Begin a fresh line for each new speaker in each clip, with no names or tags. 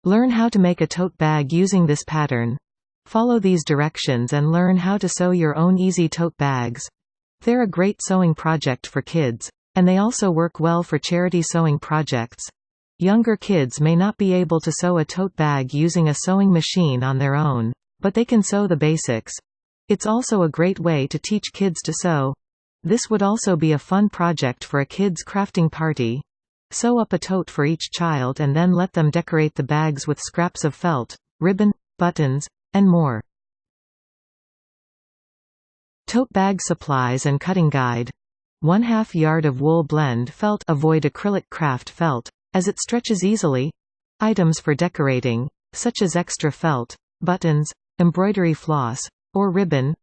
Learn how to make a tote bag using this pattern. Follow these directions and learn how to sew your own easy tote bags. They're a great sewing project for kids, and they also work well for charity sewing projects. Younger kids may not be able to sew a tote bag using a sewing machine on their own, but they can sew the basics. It's also a great way to teach kids to sew. This would also be a fun project for a kids' crafting party. Sew up a tote for each child and then let them decorate the bags with scraps of felt, ribbon, buttons, and more. Tote bag supplies and cutting guide. 1/2 yard of wool blend felt. Avoid acrylic craft felt, as it stretches easily. Items for decorating, such as extra felt, buttons, embroidery floss, or ribbon.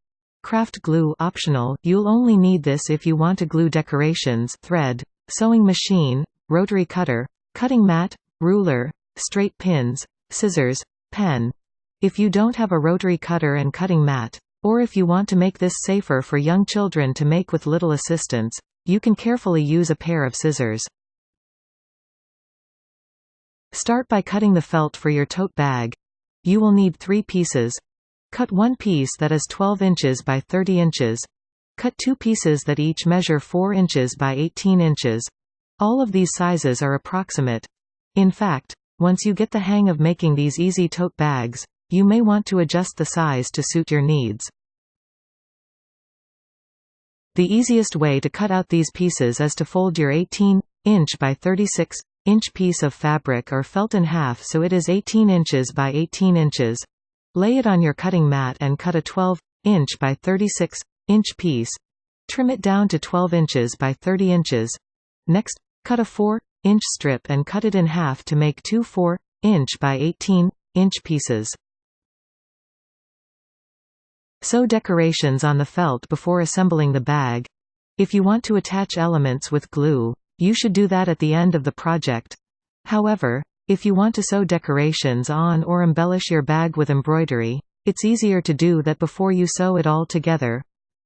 Craft glue optional. You'll only need this if you want to glue decorations. Thread, sewing machine, rotary cutter, cutting mat, ruler, straight pins, scissors, pen. If you don't have a rotary cutter and cutting mat, or if you want to make this safer for young children to make with little assistance, you can carefully use a pair of scissors. Start by cutting the felt for your tote bag. You will need 3 pieces. Cut one piece that is 12 inches by 30 inches. Cut 2 pieces that each measure 4 inches by 18 inches. All of these sizes are approximate. In fact, once you get the hang of making these easy tote bags, you may want to adjust the size to suit your needs. The easiest way to cut out these pieces is to fold your 18-inch by 36-inch piece of fabric or felt in half so it is 18 inches by 18 inches. Lay it on your cutting mat and cut a 12-inch by 36-inch piece. Trim it down to 12 inches by 30 inches. Next, cut a 4-inch strip and cut it in half to make 2 4-inch by 18-inch pieces. Sew decorations on the felt before assembling the bag. If you want to attach elements with glue, you should do that at the end of the project. However, if you want to sew decorations on or embellish your bag with embroidery, it's easier to do that before you sew it all together.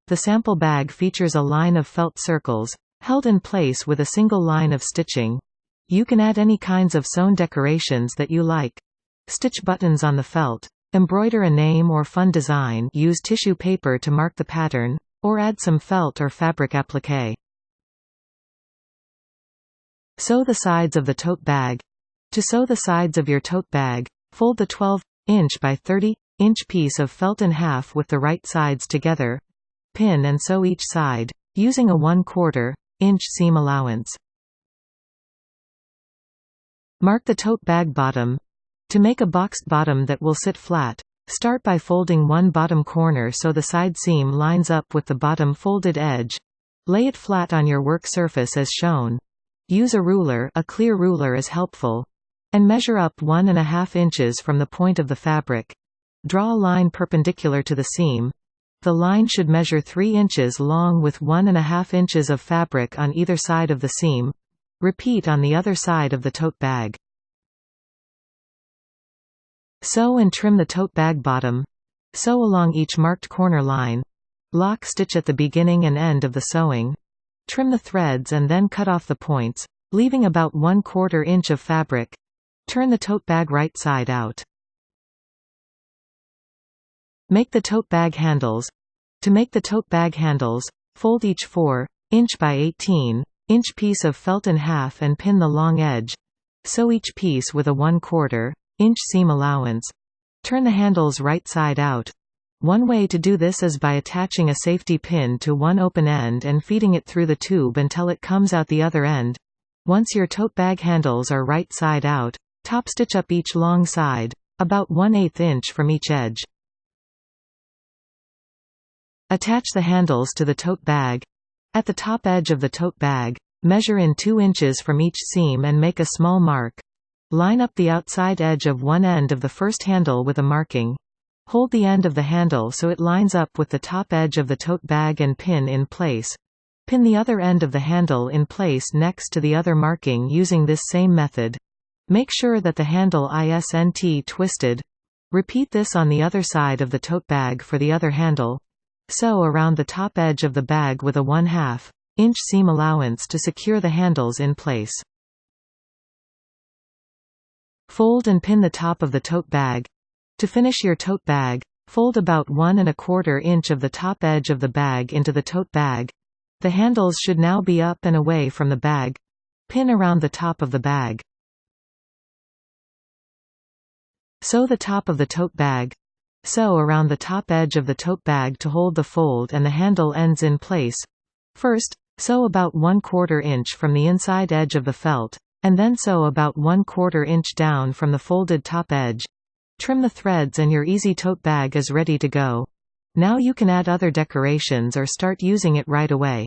The sample bag features a line of felt circles, held in place with a single line of stitching. You can add any kinds of sewn decorations that you like. Stitch buttons on the felt. Embroider a name or fun design. Use tissue paper to mark the pattern, or add some felt or fabric applique. Sew the sides of the tote bag. To sew the sides of your tote bag, fold the 12-inch by 30-inch piece of felt in half with the right sides together. Pin and sew each side, using a 1/4-inch seam allowance. Mark the tote bag bottom. To make a boxed bottom that will sit flat, start by folding one bottom corner so the side seam lines up with the bottom folded edge. Lay it flat on your work surface as shown. Use a ruler, a clear ruler is helpful, and measure up 1.5 inches from the point of the fabric. Draw a line perpendicular to the seam. The line should measure 3 inches long with 1.5 inches of fabric on either side of the seam. Repeat on the other side of the tote bag. Sew and trim the tote bag bottom. Sew along each marked corner line. Lock stitch at the beginning and end of the sewing. Trim the threads and then cut off the points, leaving about 1/4 inch of fabric. Turn the tote bag right side out. Make the tote bag handles. To make the tote bag handles, fold each 4-inch by 18-inch piece of felt in half and pin the long edge. Sew each piece with a 1/4-inch seam allowance. Turn the handles right side out. One way to do this is by attaching a safety pin to one open end and feeding it through the tube until it comes out the other end. Once your tote bag handles are right side out, top stitch up each long side, about 1/8 inch from each edge. Attach the handles to the tote bag. At the top edge of the tote bag, measure in 2 inches from each seam and make a small mark. Line up the outside edge of one end of the first handle with a marking. Hold the end of the handle so it lines up with the top edge of the tote bag and pin in place. Pin the other end of the handle in place next to the other marking using this same method. Make sure that the handle isn't twisted. Repeat this on the other side of the tote bag for the other handle. Sew around the top edge of the bag with a 1/2-inch seam allowance to secure the handles in place. Fold and pin the top of the tote bag. To finish your tote bag, fold about 1¼ inch of the top edge of the bag into the tote bag. The handles should now be up and away from the bag. Pin around the top of the bag. Sew the top of the tote bag. Sew around the top edge of the tote bag to hold the fold and the handle ends in place. First, sew about 1/4 inch from the inside edge of the felt, and then sew about 1/4 inch down from the folded top edge. Trim the threads and your easy tote bag is ready to go. Now you can add other decorations or start using it right away.